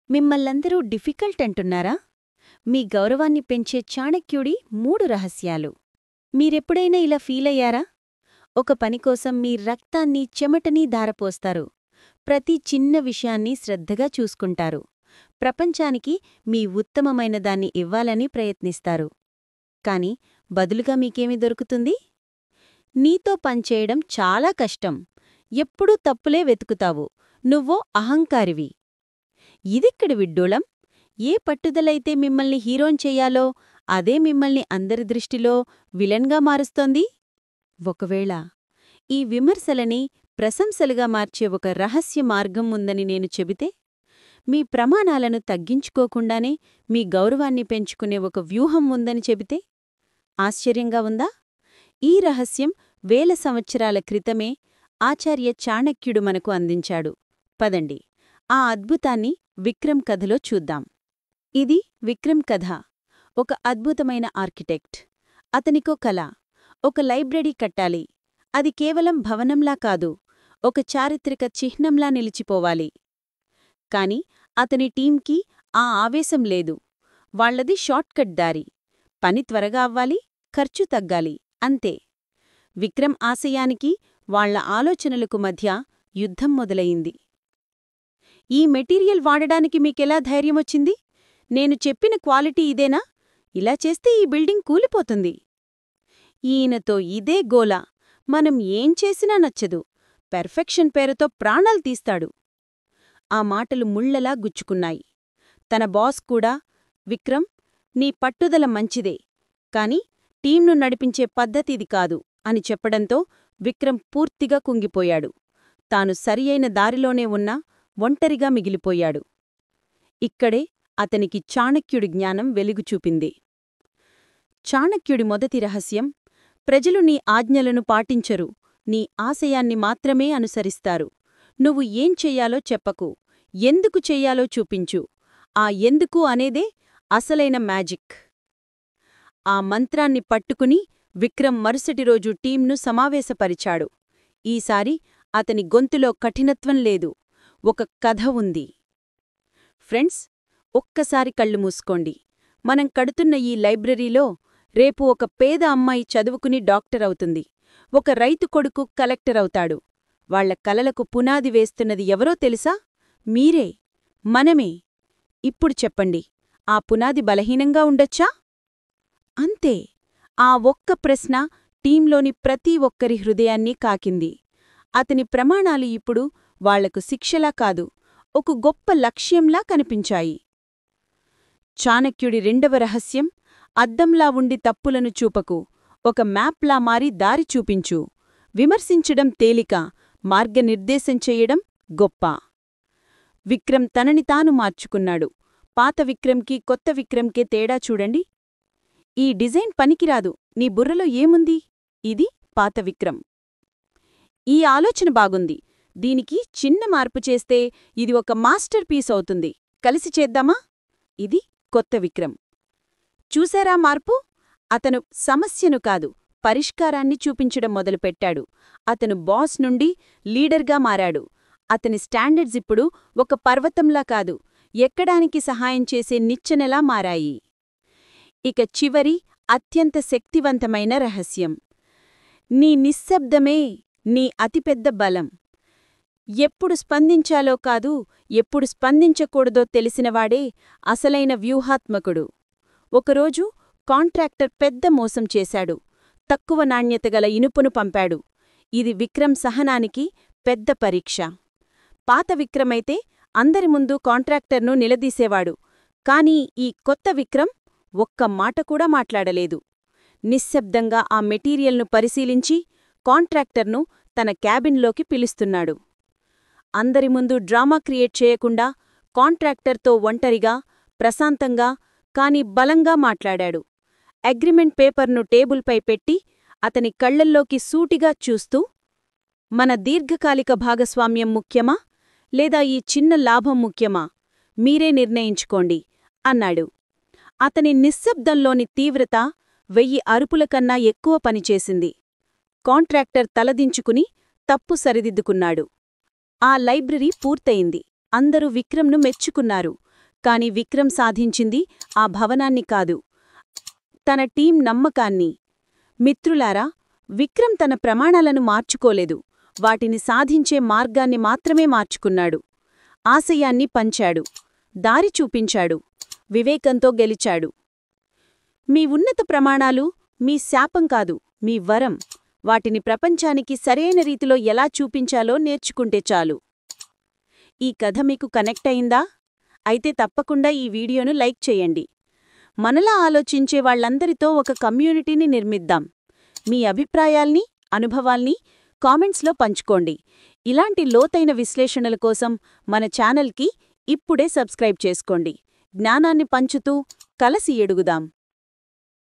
మిమ్మల్నందరూ difficult అంటున్నారా? మీ గౌరవాన్ని పెంచే చాణక్యుడి 3 రహస్యాలు. మీరెప్పుడైనా ఇలా ఫీలయ్యారా? ఒక పనికోసం మీ రక్తాన్ని, చెమటని ధారపోస్తారు. ప్రతి చిన్న విషయాన్ని శ్రద్ధగా చూసుకుంటారు. ప్రపంచానికి మీ ఉత్తమమైన దాన్ని ఇవ్వాలని ప్రయత్నిస్తారు. కాని బదులుగా మీకేమి దొరుకుతుంది? నీతో పనిచేయడం చాలా కష్టం. ఎప్పుడూ తప్పులే వెతుకుతావు. నువ్వో అహంకారివి. ఇదెక్కడి విడ్డూళం? ఏ పట్టుదలైతే మిమ్మల్ని హీరోన్ చెయ్యాలో అదే మిమ్మల్ని అందరి దృష్టిలో విలన్గా మారుస్తోంది? ఒకవేళ ఈ విమర్శలని ప్రశంసలుగా మార్చే ఒక రహస్య మార్గం ఉందని నేను చెబితే? మీ ప్రమాణాలను తగ్గించుకోకుండానే మీ గౌరవాన్ని పెంచుకునే ఒక వ్యూహం ఉందని చెబితే? ఆశ్చర్యంగా ఉందా? ఈ రహస్యం వేల సంవత్సరాల క్రితమే ఆచార్య చాణక్యుడు మనకు అందించాడు. పదండి, ఆ అద్భుతాన్ని విక్రమ్ కథలో చూద్దాం. ఇది విక్రమ్ కథ. ఒక అద్భుతమైన ఆర్కిటెక్ట్. అతనికో కల. ఒక లైబ్రరీ కట్టాలి. అది కేవలం భవనంలా కాదు, ఒక చారిత్రక చిహ్నంలా నిలిచిపోవాలి. కాని అతని టీంకి ఆ ఆవేశం లేదు. వాళ్లది షార్ట్కట్ దారి. పని త్వరగా అవ్వాలి, ఖర్చు తగ్గాలి, అంతే. విక్రమ్ ఆశయానికి వాళ్ల ఆలోచనలకు మధ్య యుద్ధం మొదలయింది. ఈ మెటీరియల్ వాడడానికి మీకెలా ధైర్యమొచ్చింది? నేను చెప్పిన క్వాలిటీ ఇదేనా? ఇలా చేస్తే ఈ బిల్డింగ్ కూలిపోతుంది. ఈయనతో ఇదే గోల. మనం ఏం చేసినా నచ్చదు. పెర్ఫెక్షన్ పేరుతో ప్రాణాలు తీస్తాడు. ఆ మాటలు ముళ్లలా గుచ్చుకున్నాయి. తన బాస్ కూడా, విక్రమ్, నీ పట్టుదల మంచిదే, కాని టీంను నడిపించే పద్ధతిది కాదు అని చెప్పడంతో విక్రమ్ పూర్తిగా కుంగిపోయాడు. తాను సరియైన దారిలోనే ఉన్నా ఒంటరిగా మిగిలిపోయాడు. ఇక్కడే అతనికి చాణక్యుడి జ్ఞానం వెలుగుచూపింది. చాణక్యుడి మొదటి రహస్యం: ప్రజలు నీ ఆజ్ఞలను పాటించరు, నీ ఆశయాన్ని మాత్రమే అనుసరిస్తారు. నువ్వు ఏం చెయ్యాలో చెప్పకు, ఎందుకు చెయ్యాలో చూపించు. ఆ ఎందుకు అనేదే అసలైన మ్యాజిక్. ఆ మంత్రాన్ని పట్టుకుని విక్రమ్ మరుసటి రోజు టీంను సమావేశపరిచాడు. ఈసారి అతని గొంతులో కఠినత్వం లేదు, ఒక కథ ఉంది. ఫ్రెండ్స్, ఒక్కసారి కళ్ళు మూసుకోండి. మనం కడుతున్న ఈ లైబ్రరీలో రేపు ఒక పేద అమ్మాయి చదువుకుని డాక్టర్ అవుతుంది. ఒక రైతు కొడుకు కలెక్టర్ అవుతాడు. వాళ్ల కలలకు పునాది వేస్తున్నది ఎవరో తెలుసా? మీరే, మనమే. ఇప్పుడు చెప్పండి, ఆ పునాది బలహీనంగా ఉండొచ్చా? అంతే. ఆ ఒక్క ప్రశ్న టీంలోని ప్రతి ఒక్కరి హృదయాన్ని కాకింది. అతని ప్రమాణాలు ఇప్పుడు వాళ్లకు శిక్షలా కాదు, ఒక గొప్ప లక్ష్యంలా కనిపించాయి. చాణక్యుడి రెండవ రహస్యం: అద్దంలా ఉండి తప్పులను చూపకు, ఒక మ్యాప్లా మారి దారి చూపించు. విమర్శించడం తేలిక, మార్గనిర్దేశం చెయ్యడం గొప్ప. విక్రమ్ తనని తాను మార్చుకున్నాడు. పాత విక్రమ్కి కొత్త విక్రమ్కే తేడా చూడండి. ఈ డిజైన్ పనికిరాదు, నీ బుర్రలో ఏముంది? ఇది పాత విక్రమ్. ఈ ఆలోచన బాగుంది, దీనికి చిన్న మార్పు చేస్తే ఇది ఒక మాస్టర్ పీస్ అవుతుంది. కలిసి చేద్దామా? ఇది కొత్త విక్రమ్. చూశారా మార్పు? అతను సమస్యను కాదు, పరిష్కారాన్ని చూపించడం మొదలుపెట్టాడు. అతను బాస్ నుండి లీడర్గా మారాడు. అతని స్టాండర్డ్స్ ఇప్పుడు ఒక పర్వతంలా కాదు, ఎక్కడానికి సహాయం చేసే నిచ్చెనలా మారాయి. ఇక చివరి, అత్యంత శక్తివంతమైన రహస్యం: నీ నిశ్శబ్దమే నీ అతిపెద్ద బలం. ఎప్పుడు స్పందించాలో కాదు, ఎప్పుడు స్పందించకూడదో తెలిసినవాడే అసలైన వ్యూహాత్మకుడు. ఒకరోజు కాంట్రాక్టర్ పెద్ద మోసం చేశాడు. తక్కువ నాణ్యతగల ఇనుపును పంపాడు. ఇది విక్రమ్ సహనానికి పెద్ద పరీక్ష. పాత విక్రమైతే అందరి ముందు కాంట్రాక్టర్ను నిలదీసేవాడు. కాని ఈ కొత్త విక్రమ్ ఒక్క మాట కూడా మాట్లాడలేదు. నిశ్శబ్దంగా ఆ మెటీరియల్ను పరిశీలించి కాంట్రాక్టర్ను తన క్యాబిన్లోకి పిలుస్తున్నాడు. అందరి ముందు డ్రామా క్రియేట్ చేయకుండా కాంట్రాక్టర్తో ఒంటరిగా, ప్రశాంతంగా, కాని బలంగా మాట్లాడాడు. అగ్రిమెంట్ పేపర్ను టేబుల్పై పెట్టి అతని కళ్లల్లోకి సూటిగా చూస్తూ, మన దీర్ఘకాలిక భాగస్వామ్యం ముఖ్యమా, లేదా ఈ చిన్న లాభం ముఖ్యమా? మీరే నిర్ణయించుకోండి అన్నాడు. అతని నిశ్శబ్దంలోని తీవ్రత 1000 అరుపులకన్నా ఎక్కువ పనిచేసింది. కాంట్రాక్టర్ తలదించుకుని తప్పు సరిదిద్దుకున్నాడు. ఆ లైబ్రరీ పూర్తయింది. అందరూ విక్రమ్ను మెచ్చుకున్నారు. కాని విక్రమ్ సాధించింది ఆ భవనాన్ని కాదు, తన టీం నమ్మకాన్ని. మిత్రులారా, విక్రమ్ తన ప్రమాణాలను మార్చుకోలేదు, వాటిని సాధించే మార్గాన్ని మాత్రమే మార్చుకున్నాడు. ఆశయాన్ని పంచాడు, దారి చూపించాడు, వివేకంతో గెలిచాడు. మీ ఉన్నత ప్రమాణాలు మీ శాపం కాదు, మీ వరం. వాటిని ప్రపంచానికి సరైన రీతిలో ఎలా చూపించాలో నేర్చుకుంటే చాలు. ఈ కథ మీకు కనెక్ట్ అయిందా? అయితే తప్పకుండా ఈ వీడియోను లైక్ చేయండి. మనలా ఆలోచించే వాళ్ళందరితో ఒక కమ్యూనిటీని నిర్మిద్దాం. మీ అభిప్రాయాల్ని, అనుభవాల్ని కామెంట్స్లో పంచుకోండి. ఇలాంటి లోతైన విశ్లేషణల కోసం మన ఛానల్కి ఇప్పుడే సబ్స్క్రైబ్ చేసుకోండి. జ్ఞానాన్ని పంచుతూ కలసి ఎడుగుదాం.